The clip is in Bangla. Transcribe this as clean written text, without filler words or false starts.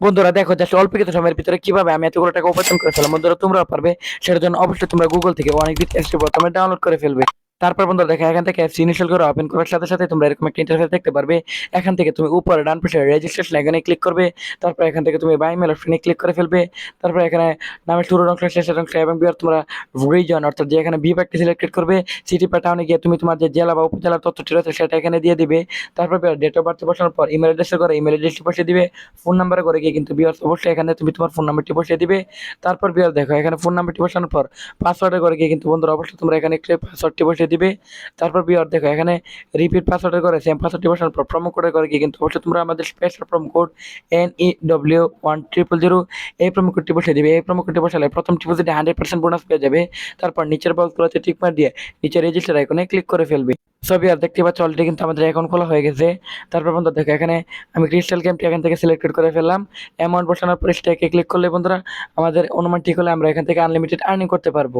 বন্ধুরা দেখো জাস্ট অল্প কিছু সময়ের ভিতরে কিভাবে আমি এতগুলো টাকা উপার্জন করে ফেললাম। বন্ধুরা তোমরাও পারবে। সেটার জন্য অবশ্যই তোমরা গুগল থেকে অনেক অ্যাপসটি প্রথমে ডাউনলোড করে ফেলবে। তারপর বন্ধুরা দেখো এখান থেকে অ্যাপস ইনস্টল করে ওপেন করার সাথে সাথে তোমরা এরকম একটা ইন্টারফেস দেখতে পারবে। এখান থেকে তুমি উপরে ডান পাশে রেজিস্ট্রেশন এখানে ক্লিক করবে। তারপর এখান থেকে তুমি বাই মেল অপশনে ক্লিক করে ফেলবে। তারপর এখানে নামের শুরুর অংশ শেষের অংশ এবং বিহার তোমরা রিজন অর্থাৎ যে এখানে বিভাগটি সিলেক্টেড করবে। সিটি বা টাউনে গিয়ে তুমি তোমার যে জেলা বা উপজেলার তথ্যটি রয়েছে সেটা এখানে দিয়ে দিবে। তারপর ডেট অফ বার্থ বসানোর পর ইমেল অ্যাড্রেসে করে ইমেল অ্যাড্রেসটি বসিয়ে দিবে। ফোন নাম্বারে করে গিয়ে কিন্তু বিয়ার্স অবশ্যই এখানে তুমি তোমার ফোন নাম্বারটি বসিয়ে দিবে। তারপর বিয়ার দেখো এখানে ফোন নাম্বারটি বসানোর পর পাসওয়ার্ডে করে গিয়ে কিন্তু বন্ধুরা অবশ্যই তোমরা এখানে পাসওয়ার্ডটি বসিয়ে দিবে। তারপর বিয়ার দেখো এখানে রিপিট পাসওয়ার্ডে করে সেম পাসওয়ার্ডটি বসানোর পর প্রোমো কোডে করে গিয়ে কিন্তু অবশ্যই তোমরা আমাদের স্পেশাল প্রোমো কোড NEW1000 এই প্রোমো কোডটি বসিয়ে দিবে। এই প্রোমো কোডটি বসালে প্রথম ডিপোজিটে 100% বোনাস পেয়ে যাবে। তারপর নিচের বক্সগুলোতে টিক মার দিয়ে নিচে রেজিস্টার আইকনে ক্লিক করে ফেলবে। সবই আর দেখতে পাচ্ছ অলরেডি কিন্তু আমাদের অ্যাকাউন্ট খোলা হয়ে গেছে। তারপর বন্ধু দেখো এখানে আমি ক্রিস্টাল গেমটি এখান থেকে সিলেক্টেড করে ফেললাম। অ্যামাউন্ট বসানোর পর স্ট্যাকে ক্লিক করলে বন্ধুরা আমাদের অনুমান ঠিক হলে আমরা এখান থেকে আনলিমিটেড আর্নিং করতে পারবো।